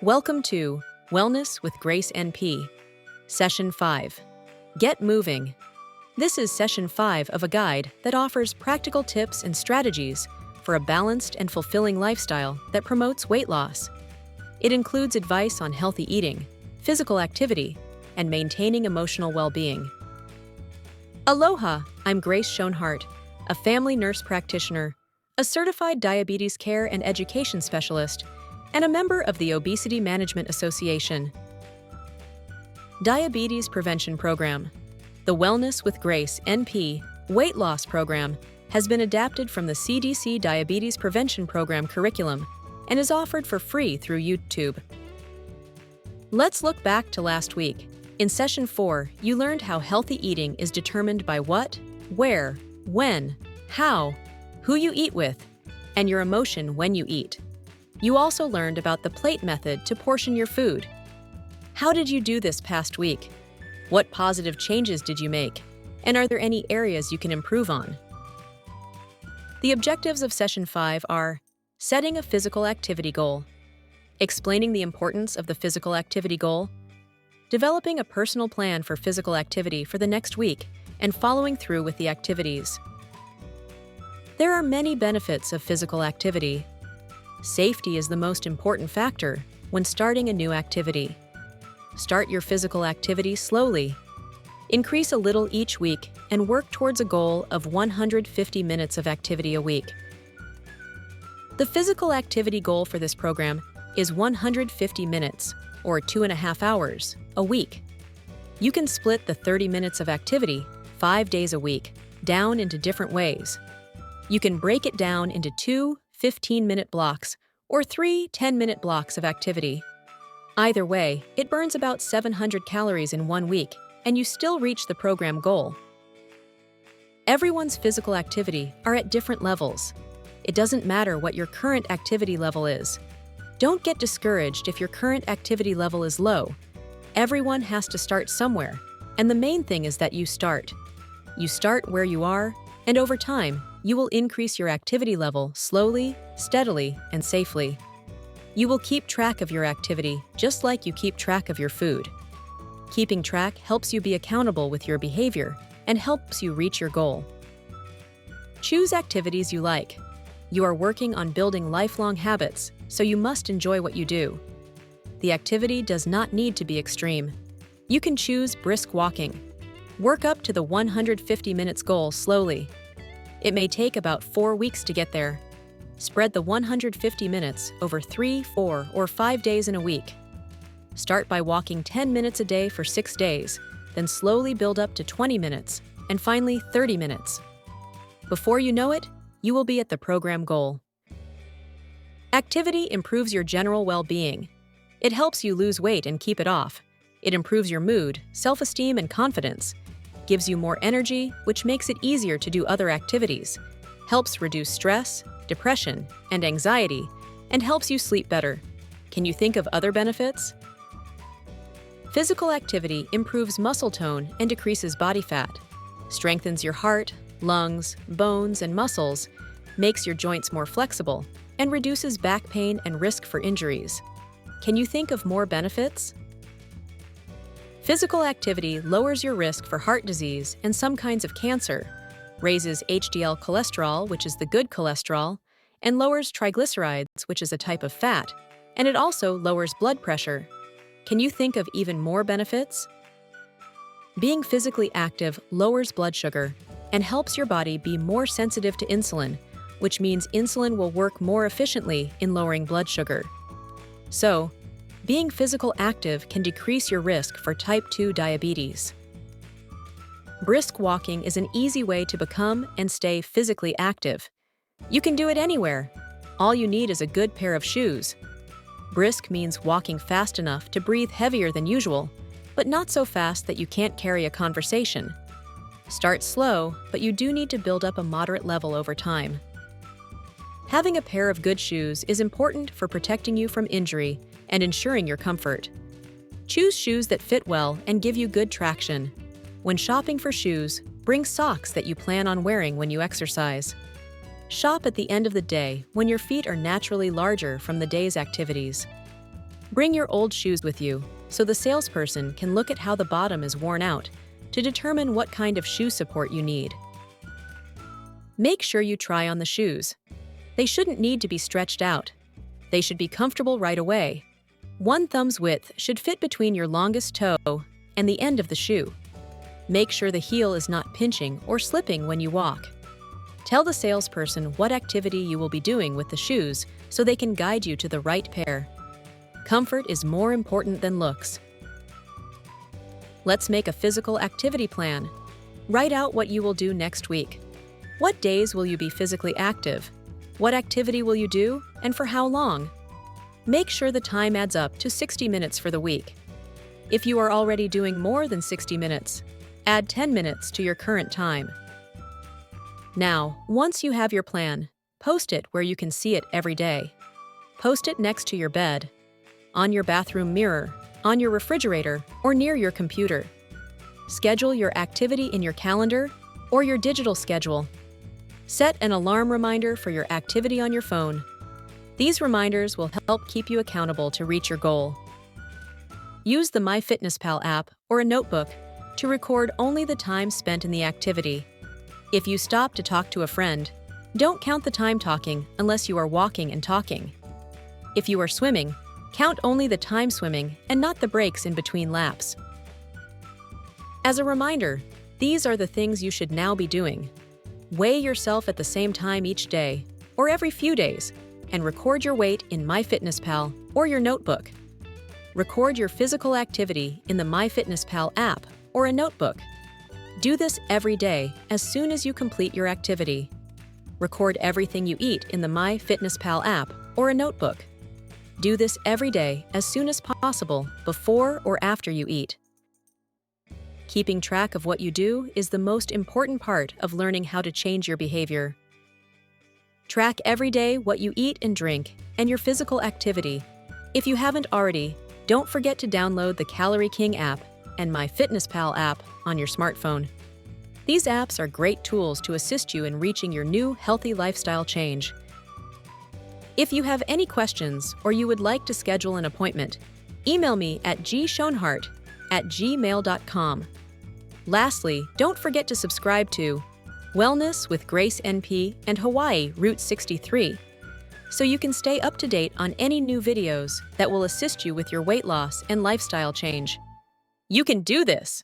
Welcome to Wellness with Grace NP, Session 5. Get moving. This is Session 5 of a guide that offers practical tips and strategies for a balanced and fulfilling lifestyle that promotes weight loss. It includes advice on healthy eating, physical activity, and maintaining emotional well-being. Aloha, I'm Grace Schoenhart, a family nurse practitioner, a certified diabetes care and education specialist, and a member of the Obesity Management Association. Diabetes Prevention Program. The Wellness with Grace NP weight loss program has been adapted from the CDC Diabetes Prevention Program curriculum and is offered for free through YouTube. Let's look back to last week. In Session 4, you learned how healthy eating is determined by what, where, when, how, who you eat with, and your emotion when you eat. You also learned about the plate method to portion your food. How did you do this past week? What positive changes did you make? And are there any areas you can improve on? The objectives of Session 5 are setting a physical activity goal, explaining the importance of the physical activity goal, developing a personal plan for physical activity for the next week, and following through with the activities. There are many benefits of physical activity. Safety is the most important factor when starting a new activity. Start your physical activity slowly. Increase a little each week and work towards a goal of 150 minutes of activity a week. The physical activity goal for this program is 150 minutes, or 2.5 hours, a week. You can split the 30 minutes of activity, 5 days a week, down into different ways. You can break it down into 2 15-minute blocks or 3 10-minute blocks of activity. Either way, it burns about 700 calories in 1 week, and you still reach the program goal. Everyone's physical activity are at different levels. It doesn't matter what your current activity level is. Don't get discouraged if your current activity level is low. Everyone has to start somewhere, and the main thing is that you start. You start where you are, and over time, you will increase your activity level slowly, steadily, and safely. You will keep track of your activity just like you keep track of your food. Keeping track helps you be accountable with your behavior and helps you reach your goal. Choose activities you like. You are working on building lifelong habits, so you must enjoy what you do. The activity does not need to be extreme. You can choose brisk walking. Work up to the 150 minutes goal slowly. It may take about 4 weeks to get there. Spread the 150 minutes over 3, 4, or 5 days in a week. Start by walking 10 minutes a day for 6 days, then slowly build up to 20 minutes, and finally 30 minutes. Before you know it, you will be at the program goal. Activity improves your general well-being. It helps you lose weight and keep it off. It improves your mood, self-esteem, and confidence. Gives you more energy, which makes it easier to do other activities, helps reduce stress, depression, and anxiety, and helps you sleep better. Can you think of other benefits? Physical activity improves muscle tone and decreases body fat, strengthens your heart, lungs, bones, and muscles, makes your joints more flexible, and reduces back pain and risk for injuries. Can you think of more benefits? Physical activity lowers your risk for heart disease and some kinds of cancer, raises HDL cholesterol, which is the good cholesterol, and lowers triglycerides, which is a type of fat, and it also lowers blood pressure. Can you think of even more benefits? Being physically active lowers blood sugar and helps your body be more sensitive to insulin, which means insulin will work more efficiently in lowering blood sugar. So, being physical active can decrease your risk for type 2 diabetes. Brisk walking is an easy way to become and stay physically active. You can do it anywhere. All you need is a good pair of shoes. Brisk means walking fast enough to breathe heavier than usual, but not so fast that you can't carry a conversation. Start slow, but you do need to build up a moderate level over time. Having a pair of good shoes is important for protecting you from injury and ensuring your comfort. Choose shoes that fit well and give you good traction. When shopping for shoes, bring socks that you plan on wearing when you exercise. Shop at the end of the day when your feet are naturally larger from the day's activities. Bring your old shoes with you so the salesperson can look at how the bottom is worn out to determine what kind of shoe support you need. Make sure you try on the shoes. They shouldn't need to be stretched out. They should be comfortable right away. 1 thumb's width should fit between your longest toe and the end of the shoe. Make sure the heel is not pinching or slipping when you walk. Tell the salesperson what activity you will be doing with the shoes so they can guide you to the right pair. Comfort is more important than looks. Let's make a physical activity plan. Write out what you will do next week. What days will you be physically active? What activity will you do, and for how long? Make sure the time adds up to 60 minutes for the week. If you are already doing more than 60 minutes, add 10 minutes to your current time. Now, once you have your plan, post it where you can see it every day. Post it next to your bed, on your bathroom mirror, on your refrigerator, or near your computer. Schedule your activity in your calendar or your digital schedule. Set an alarm reminder for your activity on your phone. These reminders will help keep you accountable to reach your goal. Use the MyFitnessPal app or a notebook to record only the time spent in the activity. If you stop to talk to a friend, don't count the time talking unless you are walking and talking. If you are swimming, count only the time swimming and not the breaks in between laps. As a reminder, these are the things you should now be doing. Weigh yourself at the same time each day, or every few days, and record your weight in MyFitnessPal or your notebook. Record your physical activity in the MyFitnessPal app or a notebook. Do this every day as soon as you complete your activity. Record everything you eat in the MyFitnessPal app or a notebook. Do this every day as soon as possible, before or after you eat. Keeping track of what you do is the most important part of learning how to change your behavior. Track every day what you eat and drink and your physical activity. If you haven't already, don't forget to download the Calorie King app and MyFitnessPal app on your smartphone. These apps are great tools to assist you in reaching your new healthy lifestyle change. If you have any questions or you would like to schedule an appointment, email me at gshonhart@gmail.com. Lastly, don't forget to subscribe to Wellness with Grace NP and Hawaii Route 63 so you can stay up to date on any new videos that will assist you with your weight loss and lifestyle change. You can do this!